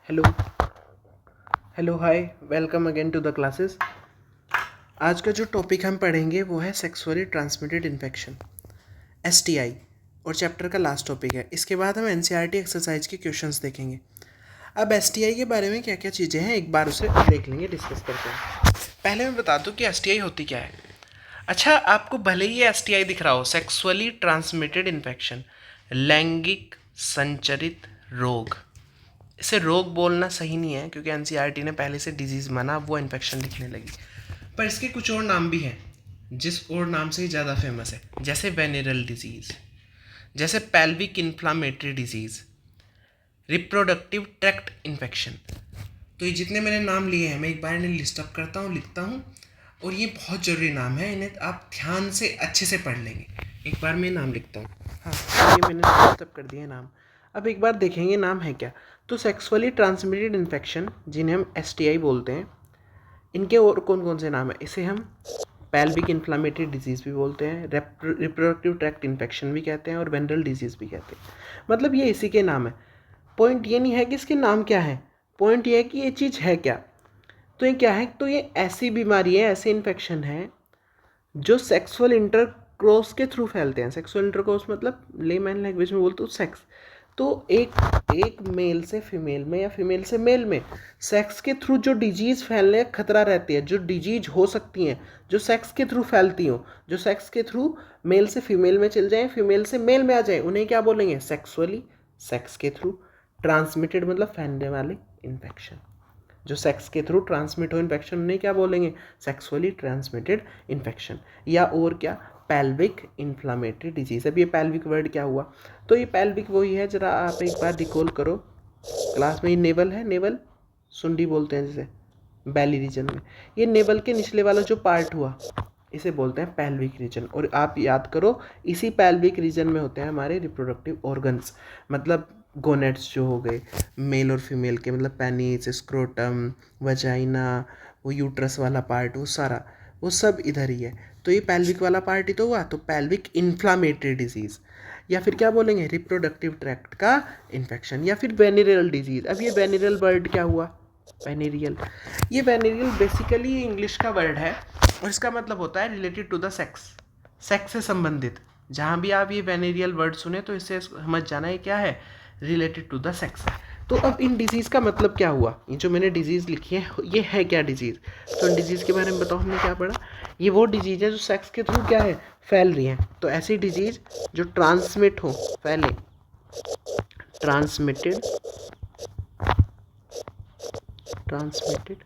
Hello hello hi, welcome again to the classes. आज का जो टॉपिक हम पढ़ेंगे वो है सेक्सुअली ट्रांसमिटेड इन्फेक्शन, STI, और चैप्टर का लास्ट टॉपिक है। इसके बाद हम NCERT एक्सरसाइज के क्वेश्चंस देखेंगे। अब STI के बारे में क्या क्या चीज़ें हैं एक बार उसे देख लेंगे, डिस्कस करते हैं। पहले मैं बता दूं कि STI होती क्या है। अच्छा, आपको भले ही ये STI दिख रहा हो, सेक्सुअली ट्रांसमिटेड इन्फेक्शन, लैंगिक संचरित रोग। इसे रोग बोलना सही नहीं है क्योंकि NCERT ने पहले से डिजीज़ माना, अब वो इन्फेक्शन लिखने लगी। पर इसके कुछ और नाम भी हैं जिस और नाम से ही ज़्यादा फेमस है, जैसे वेनेरल डिजीज़, जैसे pelvic inflammatory disease, reproductive tract infection. तो ये जितने मैंने नाम लिए हैं मैं एक बार इन्हें लिस्ट अप करता हूँ, लिखता हूँ, और ये बहुत ज़रूरी नाम है, इन्हें आप ध्यान से अच्छे से पढ़ लेंगे। एक बार मैं नाम लिखता हूँ। हाँ, ये मैंने लिस्ट अप कर दिए नाम। अब एक बार देखेंगे नाम है क्या। तो सेक्सुअली ट्रांसमिटेड इन्फेक्शन, जिन्हें हम STI बोलते हैं, इनके और कौन कौन से नाम है। इसे हम पेल्विक इन्फ्लामेटरी डिजीज़ भी बोलते हैं, रिप्रोडक्टिव ट्रैक्ट इन्फेक्शन भी कहते हैं, और वेनरल डिजीज़ भी कहते हैं। मतलब ये इसी के नाम है। पॉइंट ये नहीं है कि इसके नाम क्या है, पॉइंट ये है कि ये चीज़ है क्या। तो ये क्या है, तो ये ऐसी बीमारी है, ऐसे इन्फेक्शन है जो सेक्सुअल इंटरकोर्स के थ्रू फैलते हैं। सेक्सुअल इंटरकोर्स मतलब लेमैन लैंग्वेज में बोलते हो सेक्स। तो एक मेल से फीमेल में या फीमेल से मेल में सेक्स के थ्रू जो डिजीज़ फैलने का खतरा रहती है, जो डिजीज हो सकती हैं, जो सेक्स के थ्रू फैलती हो, जो सेक्स के थ्रू मेल से फीमेल में चल जाए, फीमेल से मेल में आ जाए, उन्हें क्या बोलेंगे, सेक्सुअली, सेक्स के थ्रू ट्रांसमिटेड मतलब फैलने वाले इन्फेक्शन। जो सेक्स के थ्रू ट्रांसमिट हो इन्फेक्शन उन्हें क्या बोलेंगे, सेक्सुअली ट्रांसमिटेड इन्फेक्शन। या और क्या, पेल्विक इन्फ्लामेटरी डिजीज। अब ये पेल्विक वर्ड क्या हुआ, तो ये पेल्विक वही है, जरा आप एक बार रिकॉल करो, क्लास में ये नेवल है, नेवल सुंडी बोलते हैं जिसे, बैली रीजन में। ये नेवल के निचले वाला जो पार्ट हुआ इसे बोलते हैं पेल्विक रीजन। और आप याद करो, इसी पेल्विक रीजन में होते हैं हमारे रिप्रोडक्टिव ऑर्गन्स, मतलब गोनेट्स जो हो गए मेल और फीमेल के, मतलब पेनिस, स्क्रोटम, वजाइना, वो यूट्रस वाला पार्ट, वो सारा, वो सब इधर ही है। तो ये पेल्विक वाला पार्ट ही तो हुआ, तो पेल्विक इन्फ्लामेटरी डिजीज़, या फिर क्या बोलेंगे, रिप्रोडक्टिव ट्रैक्ट का इन्फेक्शन, या फिर वेनेरियल डिजीज़। अब ये वेनेरियल वर्ड क्या हुआ, वेनेरियल, ये वेनेरियल बेसिकली इंग्लिश का वर्ड है और इसका मतलब होता है related to the sex, sex से संबंधित। जहाँ भी आप ये वेनेरियल वर्ड सुने तो इससे समझ जाना है क्या है, रिलेटेड टू द सेक्स। तो अब इन डिजीज़ का मतलब क्या हुआ, ये जो मैंने डिजीज़ लिखी है ये है क्या डिजीज़। तो इन डिजीज़ के बारे में बताओ हमने क्या पढ़ा, ये वो डिजीज़ है जो सेक्स के थ्रू क्या है, फैल रही है। तो ऐसी डिजीज़ जो ट्रांसमिट हो, फैले, ट्रांसमिटेड, ट्रांसमिटेड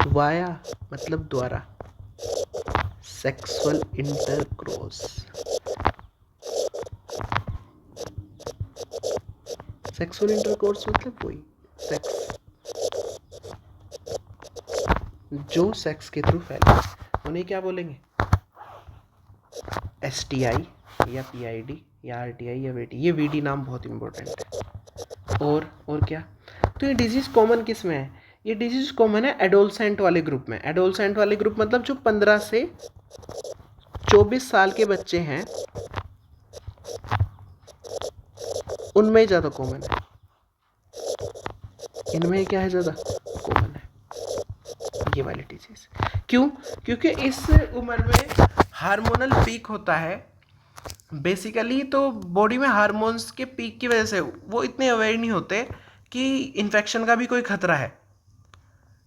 वाया मतलब द्वारा, सेक्सुअल इंटरक्रॉस, सेक्सुअल इंटरकोर्स मतलब वही सेक्स, जो सेक्स के थ्रू फैले, उन्हें क्या बोलेंगे, STI या PID या RTI या VD। ये VD नाम बहुत इंपॉर्टेंट है। और क्या, तो ये डिजीज़ कॉमन किस में है, ये डिजीज़ कॉमन है एडोलसेंट वाले ग्रुप में। एडोलसेंट वाले ग्रुप मतलब जो 15 से 24 साल के बच्चे हैं उनमें ज़्यादा कॉमन है, इनमें क्या है, ज़्यादा कॉमन है ये वाली डिजीज़। क्यों, क्योंकि इस उम्र में हार्मोनल पीक होता है बेसिकली। तो बॉडी में हार्मोन्स के पीक की वजह से वो इतने अवेयर नहीं होते कि इन्फेक्शन का भी कोई खतरा है,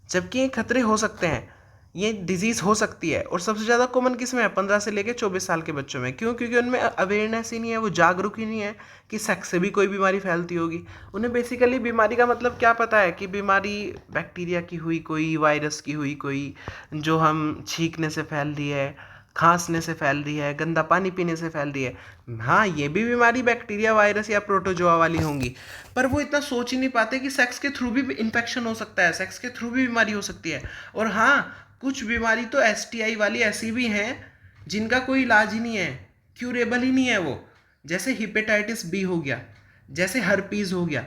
जबकि ये खतरे हो सकते हैं, ये डिजीज़ हो सकती है। और सबसे ज़्यादा कॉमन किस में है, 15 से लेकर 24 साल के बच्चों में। क्यों, क्योंकि उनमें अवेयरनेस ही नहीं है, वो जागरूक ही नहीं है कि सेक्स से भी कोई बीमारी फैलती होगी। उन्हें बेसिकली बीमारी का मतलब क्या पता है, कि बीमारी बैक्टीरिया की हुई कोई, वायरस की हुई कोई, जो हम छींकने से फैल रही है, खांसने से फैल रही है, गंदा पानी पीने से फैल रही है। हाँ, ये भी बीमारी बैक्टीरिया, वायरस या प्रोटोजोआ वाली होंगी, पर वो इतना सोच ही नहीं पाते कि सेक्स के थ्रू भी इन्फेक्शन हो सकता है, सेक्स के थ्रू भी बीमारी हो सकती है। और हाँ, कुछ बीमारी तो STI वाली ऐसी भी हैं जिनका कोई इलाज ही नहीं है, क्यूरेबल ही नहीं है वो, जैसे हिपेटाइटिस B हो गया, जैसे हर्पीज़ हो गया,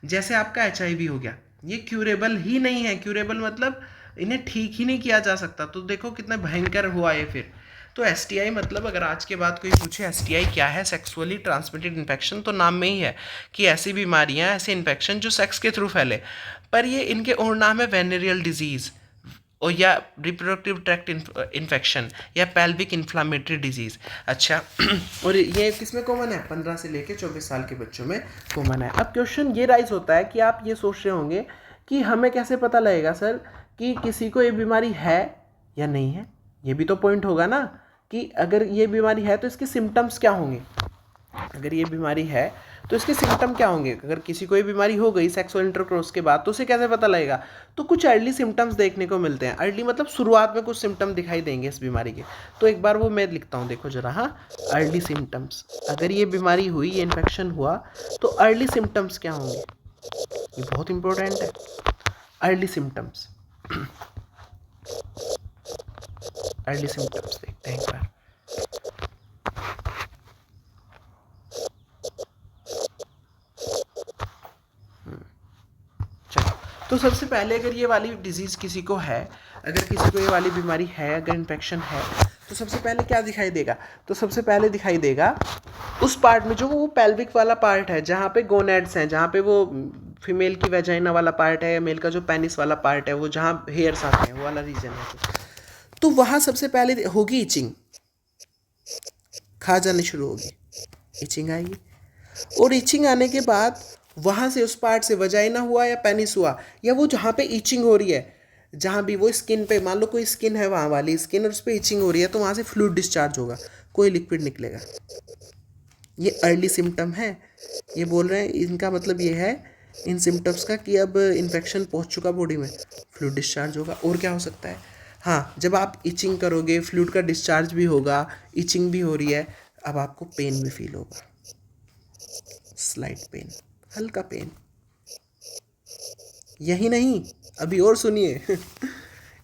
जैसे आपका HIV हो गया। ये क्यूरेबल ही नहीं है, क्यूरेबल मतलब इन्हें ठीक ही नहीं किया जा सकता। तो देखो कितना भयंकर हुआ ये फिर। तो एसटीआई मतलब अगर आज के बाद कोई पूछे एसटीआई क्या है, सेक्सुअली ट्रांसमिटेड इन्फेक्शन, तो नाम में ही है कि ऐसी बीमारियां, ऐसे इन्फेक्शन जो सेक्स के थ्रू फैले। पर ये इनके और नाम है वेनेरियल डिजीज़, और या रिप्रोडक्टिव ट्रैक्ट इन्फेक्शन, या पेल्विक इन्फ्लामेटरी डिजीज़। अच्छा और ये किसमें कॉमन है? 15 से लेकर 24 साल के बच्चों में कॉमन है। अब क्वेश्चन ये राइज होता है कि आप ये सोच रहे होंगे कि हमें कैसे पता लगेगा सर कि किसी को ये बीमारी है या नहीं है? ये भी तो पॉइंट होगा ना कि अगर ये बीमारी है तो इसके सिम्टम्स क्या होंगे। अगर ये बीमारी है तो इसके सिम्टम क्या होंगे। अगर किसी को ये बीमारी हो गई सेक्सुअल इंटरकोर्स के बाद तो उसे कैसे पता लगेगा? तो कुछ अर्ली सिम्टम्स देखने को मिलते हैं। अर्ली मतलब शुरुआत में कुछ सिम्टम दिखाई देंगे इस बीमारी के। तो एक बार वो मैं लिखता हूँ, देखो जरा। हाँ, अर्ली सिम्टम्स। अगर ये बीमारी हुई, ये इन्फेक्शन हुआ, तो अर्ली सिम्टम्स क्या होंगे? ये बहुत इंपॉर्टेंट है। अर्ली सिम्टम्स, अर्ली सिम्टम्स देखते हैं एक बार। तो सबसे पहले अगर ये वाली डिजीज़ किसी को है, अगर किसी को ये वाली बीमारी है, अगर इन्फेक्शन है, तो सबसे पहले क्या दिखाई देगा? तो सबसे पहले दिखाई देगा उस पार्ट में जो वो पेल्विक वाला पार्ट है, जहाँ पे गोनेड्स हैं, जहाँ पे वो फीमेल की वेजाइना वाला पार्ट है, या मेल का जो पेनिस वाला पार्ट है, वो जहाँ हेयर्स आते हैं, वो वाला रीजन है। तो वहाँ सबसे पहले होगी इचिंग, खा जानी शुरू होगी, इचिंग आएगी। और इचिंग आने के बाद वहाँ से उस पार्ट से वजाइना हुआ या पेनिस हुआ, या वो जहाँ पे इचिंग हो रही है, जहाँ भी वो स्किन पे, मान लो कोई स्किन है वहाँ वाली स्किन और उस पर इचिंग हो रही है, तो वहाँ से फ्लूइड डिस्चार्ज होगा, कोई लिक्विड निकलेगा। ये अर्ली सिम्टम है। ये बोल रहे हैं, इनका मतलब ये है इन सिम्टम्स का कि अब इन्फेक्शन पहुँच चुका बॉडी में, फ्लूइड डिस्चार्ज होगा। और क्या हो सकता है? हाँ, जब आप इचिंग करोगे, फ्लूइड का डिस्चार्ज भी होगा, इचिंग भी हो रही है, अब आपको पेन भी फील होगा, स्लाइट पेन, हल्का पेन। यही नहीं, अभी और सुनिए।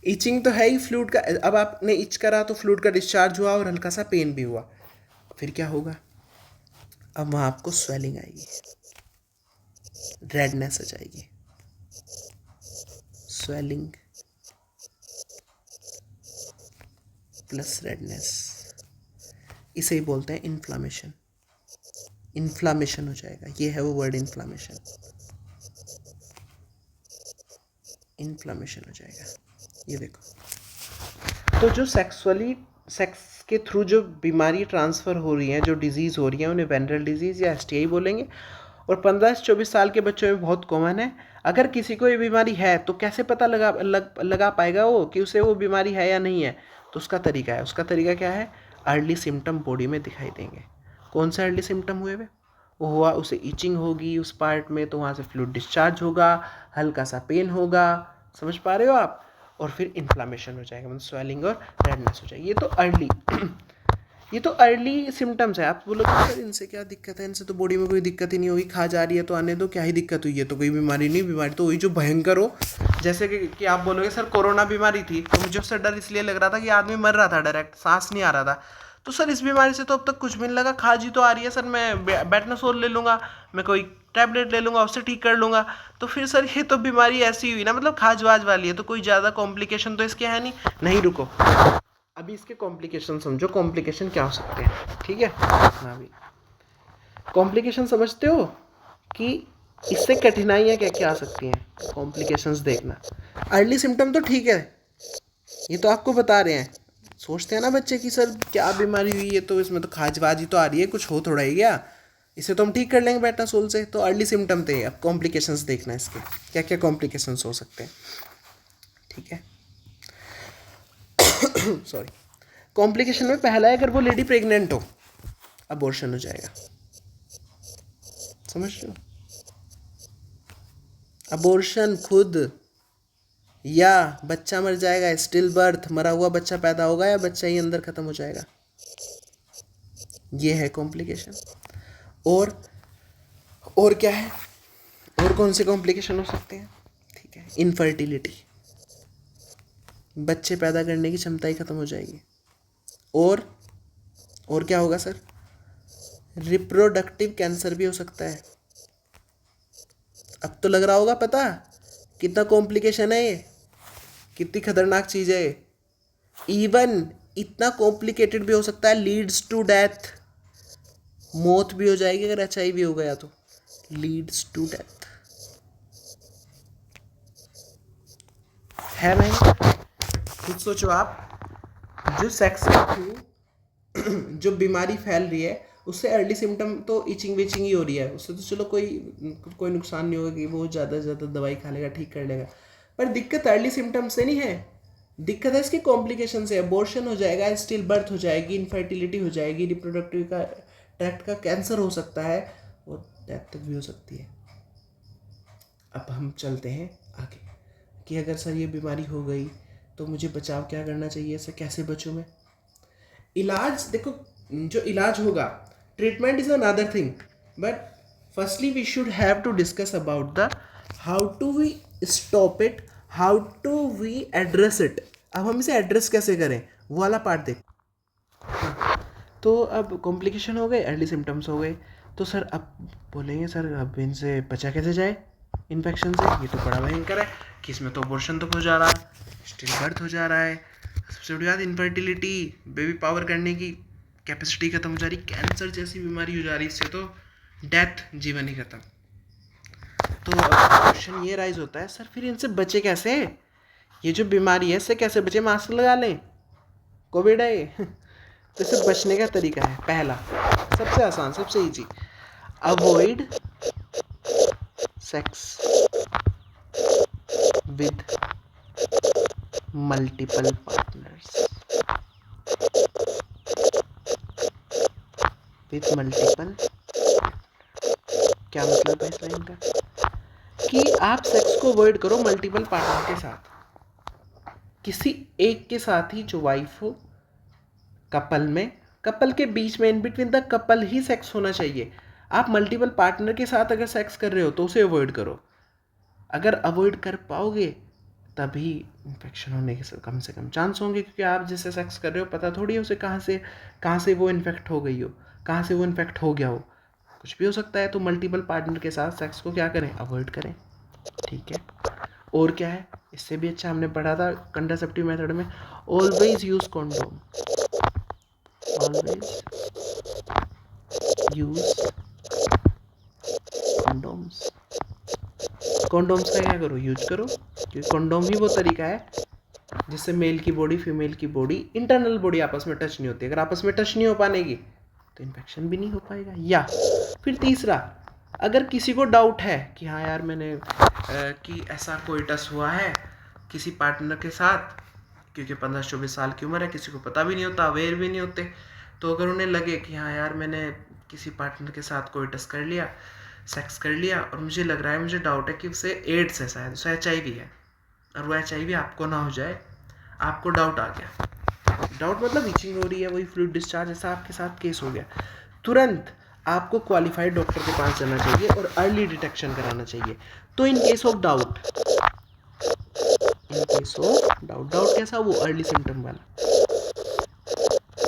इचिंग तो है ही फ्लूइड का, अब आपने इच करा तो फ्लूइड का डिस्चार्ज हुआ और हल्का सा पेन भी हुआ। फिर क्या होगा? अब वहाँ आपको स्वेलिंग आएगी, रेडनेस आ जाएगी, स्वेलिंग प्लस रेडनेस, इसे ही बोलते हैं इन्फ्लामेशन। इन्फ्लामेशन हो जाएगा, ये है वो वर्ड, इन्फ्लामेशन। इन्फ्लामेशन हो जाएगा, ये देखो। तो जो सेक्स के थ्रू जो बीमारी ट्रांसफ़र हो रही हैं, जो डिजीज़ हो रही हैं, उन्हें वेनरल डिजीज़ या एसटीआई बोलेंगे। और 15 से 24 साल के बच्चों में बहुत कॉमन है। अगर किसी को ये बीमारी है तो कैसे पता लगा पाएगा वो कि उसे वो बीमारी है या नहीं है? तो उसका तरीका है। उसका तरीका क्या है? अर्ली सिम्टम बॉडी में दिखाई देंगे। कौन से अर्ली सिम्टम हुए वे? वो हुआ, उसे ईचिंग होगी उस पार्ट में, तो वहाँ से फ्लूइड डिस्चार्ज होगा, हल्का सा पेन होगा, समझ पा रहे हो आप? और फिर इन्फ्लामेशन हो जाएगा, मतलब स्वेलिंग और रेडनेस हो जाएगी। ये तो अर्ली ये तो अर्ली सिम्टम्स है। आप बोलोगे सर इनसे क्या दिक्कत है, इनसे तो बॉडी में कोई दिक्कत ही नहीं होगी, खा जा रही है तो आने दो, क्या ही दिक्कत हुई है, तो कोई बीमारी नहीं। बीमारी तो हुई जो भयंकर हो, जैसे कि आप बोलोगे सर कोरोना बीमारी थी, तो मुझे उससे डर इसलिए लग रहा था कि आदमी मर रहा था, डायरेक्ट सांस नहीं आ रहा था। तो सर इस बीमारी से तो अब तक कुछ भी नहीं लगा, खाजी तो आ रही है सर, मैं बेटनासोल ले लूँगा, मैं कोई टैबलेट ले लूँगा, उससे ठीक कर लूँगा। तो फिर सर ये तो बीमारी ऐसी हुई ना, मतलब खाजवाज वाली है, तो कोई ज़्यादा कॉम्प्लिकेशन तो इसके है नहीं। नहीं, रुको, अभी इसके कॉम्प्लिकेशन समझो। कॉम्प्लिकेशन क्या हो सकते हैं, ठीक है? हाँ भी, कॉम्प्लिकेशन समझते हो कि इससे कठिनाइयाँ क्या क्या आ सकती हैं? कॉम्प्लिकेशंस देखना। अर्ली सिम्टम तो ठीक है, ये तो आपको बता रहे हैं। सोचते हैं ना बच्चे कि सर क्या बीमारी हुई है, तो इसमें तो खाजबाजी तो आ रही है, कुछ हो थोड़ा ही गया, इसे तो हम ठीक कर लेंगे बेटासोल से। तो अर्ली सिम्टम थे। अब कॉम्प्लिकेशंस देखना इसके, क्या क्या कॉम्प्लिकेशंस हो सकते हैं, ठीक है? सॉरी। कॉम्प्लिकेशन में पहला है, अगर वो लेडी प्रेग्नेंट हो, अबॉर्शन हो जाएगा, समझ रहे हो? अबॉर्शन खुद, या बच्चा मर जाएगा, स्टिल बर्थ, मरा हुआ बच्चा पैदा होगा, या बच्चा ही अंदर खत्म हो जाएगा, ये है कॉम्प्लिकेशन। और क्या है? और कौन से कॉम्प्लिकेशन हो सकते हैं? ठीक है, इनफर्टिलिटी, बच्चे पैदा करने की क्षमता ही खत्म हो जाएगी। और क्या होगा सर? रिप्रोडक्टिव कैंसर भी हो सकता है। अब तो लग रहा होगा पता कितना कॉम्प्लिकेशन है ये, कितनी खतरनाक चीज़ है ये। इवन इतना कॉम्प्लिकेटेड भी हो सकता है, लीड्स टू डेथ, मौत भी हो जाएगी अगर HIV हो गया तो, लीड्स टू डेथ है नहीं। खुद सोचो आप, जो सेक्स के थ्रू जो बीमारी फैल रही है उससे अर्ली सिम्टम तो इचिंग विचिंग ही हो रही है, उससे तो चलो कोई नुकसान नहीं होगा कि वो ज़्यादा से ज़्यादा दवाई खा लेगा, ठीक कर लेगा, पर दिक्कत अर्ली सिम्टम से नहीं है, दिक्कत है इसकी कॉम्प्लिकेशन से। अबॉर्शन हो जाएगा, स्टिल बर्थ हो जाएगी, इनफर्टिलिटी हो जाएगी, रिप्रोडक्टिव का ट्रैक्ट का कैंसर हो सकता है और डेथ तक भी हो सकती है। अब हम चलते हैं आगे कि अगर सर ये बीमारी हो गई तो मुझे बचाव क्या करना चाहिए, इससे कैसे बचूं मैं। इलाज देखो, जो इलाज होगा, treatment is another thing, but firstly we should have to discuss about the how to we stop it, how to we address it. अब हम इसे एड्रेस कैसे करें वो वाला पार्ट देख। तो अब कॉम्प्लिकेशन हो गए, अर्ली सिम्टम्स हो गए, तो सर अब बोलेंगे सर अब इनसे बचा कैसे जाए इन्फेक्शन से, ये तो बड़ा भयंकर है कि इसमें तो अबॉर्शन तक हो जा रहा है, स्टिल बर्थ हो जा रहा है, सबसे बड़ी बात इनफर्टिलिटी, बेबी पावर करने की कैपेसिटी खत्म हो जा रही, कैंसर जैसी बीमारी हो जा रही, इससे तो डेथ, जीवन ही खत्म। तो क्वेश्चन ये राइज होता है, सर फिर इनसे बचे कैसे, ये जो बीमारी है इससे कैसे बचे, मास्क लगा लें, कोविड है ये तो इससे बचने का तरीका है, पहला सबसे आसान सबसे easy, avoid sex with multiple partners, with multiple, क्या मतलब है इस लाइन का, कि आप सेक्स को अवॉइड करो मल्टीपल पार्टनर के साथ, किसी एक के साथ ही जो वाइफ हो, कपल में, कपल के बीच में, in between the couple he sex होना चाहिए। आप मल्टीपल पार्टनर के साथ अगर सेक्स कर रहे हो तो उसे अवॉइड करो, अगर अवॉइड कर पाओगे तभी इन्फेक्शन होने के कम से कम चांस होंगे, क्योंकि आप जिससे सेक्स कर रहे हो पता थोड़ी है उसे कहाँ से वो इन्फेक्ट हो गई हो, कहाँ से वो इन्फेक्ट हो गया हो, कुछ भी हो सकता है। तो मल्टीपल पार्टनर के साथ सेक्स को क्या करें, अवॉइड करें, ठीक है। और क्या है, इससे भी अच्छा हमने पढ़ा था कंट्रासेप्टिव मेथड में, always use condom, always use condoms, condoms का क्या करो, यूज करो, क्योंकि कॉन्डोम ही वो तरीका है जिससे मेल की बॉडी फीमेल की बॉडी, इंटरनल बॉडी आपस में टच नहीं होती, अगर आपस में टच नहीं हो पाएगी तो इन्फेक्शन भी नहीं हो पाएगा। या फिर तीसरा, अगर किसी को डाउट है कि हाँ यार मैंने कि ऐसा कोइटस हुआ है किसी पार्टनर के साथ, क्योंकि 15-24 साल की उम्र है, किसी को पता भी नहीं होता, अवेयर भी नहीं होते, तो अगर उन्हें लगे कि हाँ यार मैंने किसी पार्टनर के साथ कोइटस कर लिया, सेक्स कर लिया, और मुझे लग रहा है, मुझे डाउट है कि उसे एड्स है, शायद उसे HIV है, और वो HIV आपको ना हो जाए, आपको डाउट आ गया, डाउट मतलब इचिंग हो रही है, वही फ्लूइड डिस्चार्ज, ऐसा आपके साथ केस हो गया, तुरंत आपको क्वालिफाइड डॉक्टर के पास जाना चाहिए और अर्ली डिटेक्शन कराना चाहिए। तो in case of doubt, doubt कैसा, वो अर्ली सिम्टम वाला,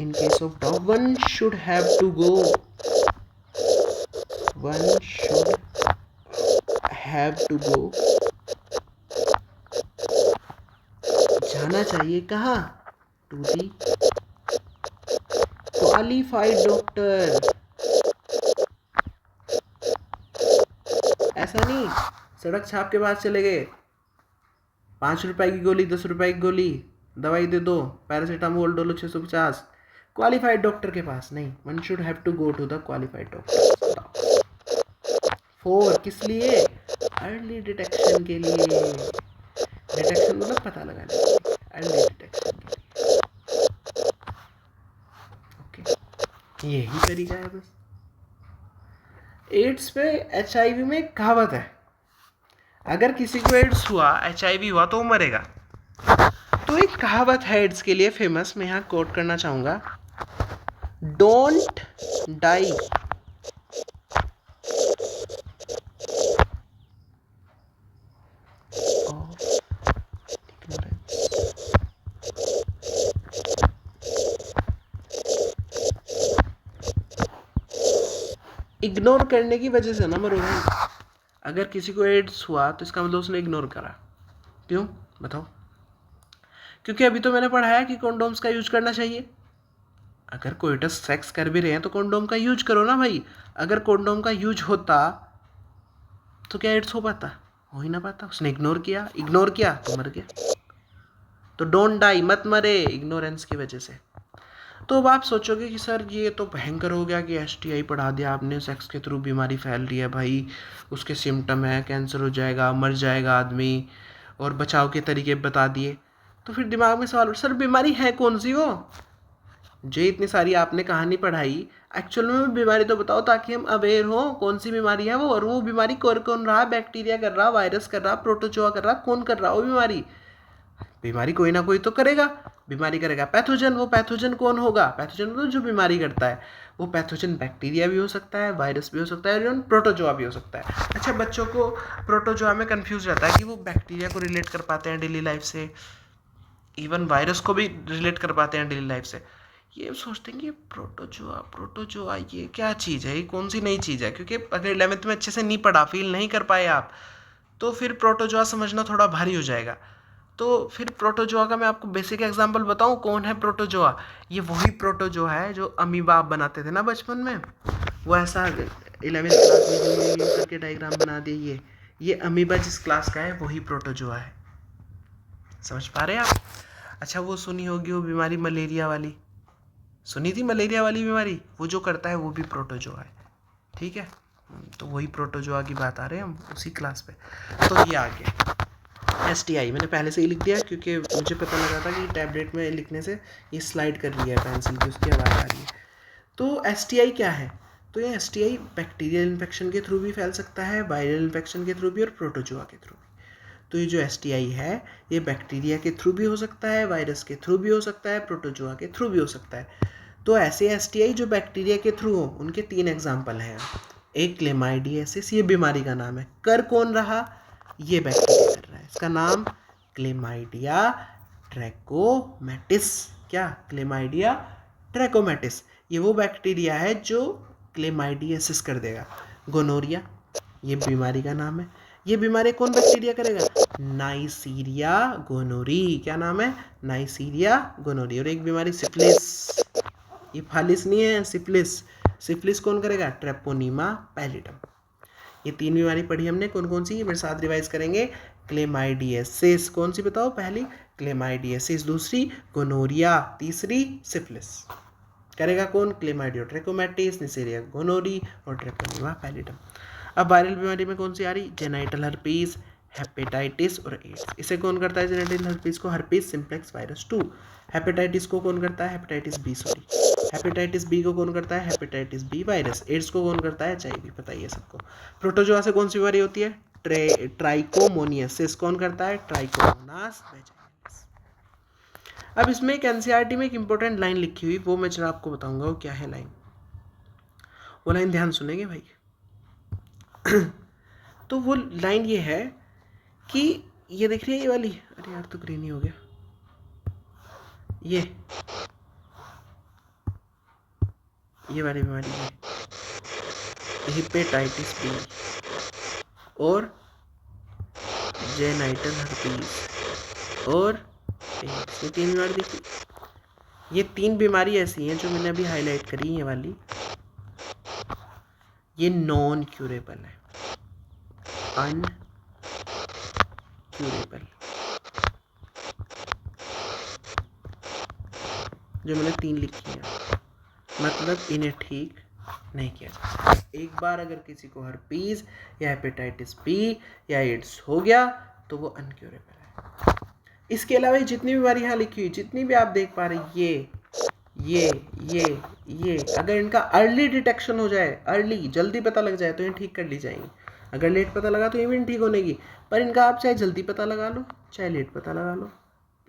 in case of doubt one should have to go जाना चाहिए कहाँ, टू दी क्वालिफाइड डॉक्टर। ऐसा नहीं सड़क छाप के पास चले गए, 5 रुपए की गोली, 10 रुपए की गोली, दवाई दे दो, पैरासीटामोल डोलो 650, क्वालिफाइड डॉक्टर के पास नहीं, one should have to go to the qualified doctor. For किस लिए, अर्ली डिटेक्शन के लिए, डिटेक्शन मतलब पता लगाने के लिए, अर्ली डिटेक्शन के लिए, ओके, यही तरीका है बस। एड्स पे HIV में एक कहावत है, अगर किसी को एड्स हुआ, HIV हुआ तो वो मरेगा, तो एक कहावत है एड्स के लिए फेमस, मैं यहाँ कोट करना चाहूँगा, don't die of ignorance, ignore करने की वजह से ना मरोगे। अगर किसी को एड्स हुआ तो इसका मतलब उसने इग्नोर करा, क्यों बताओ, क्योंकि अभी तो मैंने पढ़ाया कि कॉन्डोम्स का यूज करना चाहिए। अगर कोइटस सेक्स कर भी रहे हैं तो कॉन्डोम का यूज करो ना भाई। अगर कॉन्डोम का यूज होता तो क्या एड्स हो पाता? हो ही ना पाता। उसने इग्नोर किया तो मर गया। तो डोंट डाई, मत मरे इग्नोरेंस की वजह से। तो अब आप सोचोगे कि सर ये तो भयंकर हो गया कि एसटीआई पढ़ा दिया आपने, सेक्स के थ्रू बीमारी फैल रही है भाई, उसके सिम्टम है, कैंसर हो जाएगा, मर जाएगा आदमी, और बचाव के तरीके बता दिए। तो फिर दिमाग में सवाल, सर बीमारी है कौन सी वो जो इतनी सारी आपने कहानी पढ़ाई, एक्चुअल में बीमारी तो बताओ ताकि हम अवेयर हो कौन सी बीमारी है वो, और वो बीमारी कौन कौन रहा, बैक्टीरिया कर रहा, वायरस कर रहा, प्रोटोजोआ कर रहा, कौन कर रहा वो बीमारी? बीमारी कोई ना कोई तो करेगा। बीमारी करेगा पैथोजन। वो पैथोजन कौन होगा? पैथोजन तो जो बीमारी करता है वो पैथोजन बैक्टीरिया भी हो सकता है, वायरस भी हो सकता है, और प्रोटोजोआ भी हो सकता है। अच्छा, बच्चों को प्रोटोजोआ में कंफ्यूज रहता है कि वो बैक्टीरिया को रिलेट कर पाते हैं डेली लाइफ से, इवन वायरस को भी रिलेट कर पाते हैं डेली लाइफ से। ये सोचते हैं कि प्रोटोजोआ ये क्या चीज़ है, ये कौन सी नई चीज़ है? क्योंकि अगर 11th में अच्छे से नहीं पढ़ा, फील नहीं कर पाए आप, तो फिर प्रोटोजोआ समझना थोड़ा भारी हो जाएगा। तो फिर प्रोटोजोआ का मैं आपको बेसिक एग्जांपल बताऊं, कौन है प्रोटोजोआ? ये वही प्रोटोजोआ है जो अमीबा आप बनाते थे ना बचपन में, वो ऐसा 11th क्लास में जो करके डायग्राम बना दिए, ये अमीबा जिस क्लास का है वही प्रोटोजोआ है। समझ पा रहे हैं आप? अच्छा, वो सुनी होगी वो बीमारी मलेरिया वाली, सुनी थी मलेरिया वाली बीमारी, वो जो करता है वो भी प्रोटोजोआ है। ठीक है, तो वही प्रोटोजोआ की बात आ रहे हैं हम उसी क्लास पे। तो ये आ गया एसटीआई, मैंने पहले से ही लिख दिया क्योंकि मुझे पता लगा था कि टैबलेट में लिखने से ये स्लाइड कर रही है पेंसिल की, उसकी आवाज़ आ रही है। तो एसटीआई क्या है? तो ये एसटीआई बैक्टीरियल इन्फेक्शन के थ्रू भी फैल सकता है, वायरल इन्फेक्शन के थ्रू भी, और प्रोटोजोआ के थ्रू भी। तो ये जो एसटीआई है ये बैक्टीरिया के थ्रू भी हो सकता है, वायरस के थ्रू भी हो सकता है, प्रोटोजोआ के थ्रू भी हो सकता है। तो ऐसे एसटीआई जो बैक्टीरिया के थ्रू हो उनके 3 एग्जाम्पल हैं। एक क्लेमाइडियासिस, ये बीमारी का नाम है। कर कौन रहा? ये बैक्टीरिया कर रहा है। इसका नाम क्लेमाइडिया ट्रैकोमैटिस। क्या? Chlamydia trachomatis. ये वो बैक्टीरिया है जो क्लेमाइडियासिस कर देगा। गोनोरिया, ये बीमारी का नाम है। ये बीमारी कौन बैक्टीरिया करेगा? नाइसीरिया गोनोरी। क्या नाम है? नाइसीरिया गोनोरी। और एक बीमारी सिफिलिस, ये फालिस नहीं है, सिफिलिस। सिफिलिस कौन करेगा? ट्रेपोनीमा पैलिडम। ये 3 बीमारी पढ़ी हमने, कौन कौन सी? मेरे साथ रिवाइज करेंगे। क्लेमाइडियासिस कौन सी बताओ? पहली क्लेमाइडियासिस, दूसरी गोनोरिया, तीसरी सिफिलिस। करेगा कौन? क्लेमाइडियो ट्रैकोमैटिस, निसेरिया गोनोरी और ट्रेपोनीमा पैलिडम। अब वायरल बीमारी में कौन सी आ रही? जेनाइटल हर्पीस, हेपेटाइटिस और एड्स। इसे कौन करता है? जेनाइटल हर्पीस को हर्पीस सिम्प्लेक्स वायरस 2। हेपेटाइटिस को कौन करता है? Hepatitis B, sorry. Hepatitis B को कौन करता है? Hepatitis B virus. एड्स को कौन करता है? एचआईवी। पता ही है सबको। प्रोटोजोआ से कौन सी बीमारी होती है? ट्राइकोमोनियासिस। कौन करता है? Trichomonas vaginalis. अब इसमें एक एनसीईआरटी में एक इंपॉर्टेंट लाइन लिखी हुई, वो मैं जरा आपको बताऊंगा वो क्या है लाइन। वो लाइन ध्यान सुनेंगे भाई। तो वो लाइन ये है कि ये देख रही है ये वाली, अरे यार तो ग्रीन ही हो गया, ये वाली बीमारी है हेपेटाइटिस बी और जेनाइटल हर्पीस और ये 3 बीमारी देखी। ये 3 बीमारी ऐसी हैं जो मैंने अभी हाईलाइट करी, ये वाली, ये नॉन क्यूरेबल है, अनक्यूरेबल। जो मैंने 3 लिखी है, मतलब इन्हें ठीक नहीं किया जा सकता। एक बार अगर किसी को हर्पीस या हेपेटाइटिस बी या एड्स हो गया तो वो अनक्यूरेबल है। इसके अलावा जितनी बीमारी यहाँ लिखी हुई, जितनी भी आप देख पा रहे, ये अगर इनका अर्ली डिटेक्शन हो जाए, अर्ली जल्दी पता लग जाए तो ये ठीक कर ली जाएंगी। अगर लेट पता लगा तो ये भी ठीक होने की, पर इनका आप चाहे जल्दी पता लगा लो चाहे लेट पता लगा लो,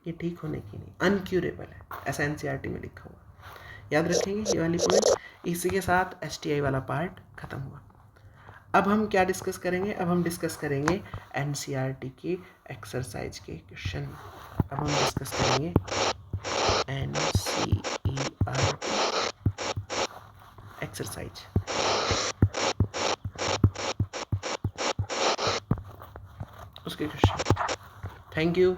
ये ठीक होने की नहीं, अनक्यूरेबल है, ऐसा एनसीईआरटी में लिखा हुआ। याद रखेंगे ये वाली पॉइंट। इसी के साथ एसटीआई वाला पार्ट खत्म हुआ। अब हम क्या डिस्कस करेंगे? अब हम डिस्कस करेंगे एनसीईआरटी के एक्सरसाइज के क्वेश्चन। अब हम डिस्कस करेंगे एनसीईआरटी एक्सरसाइज। उसके क्वेश्चन। Thank you.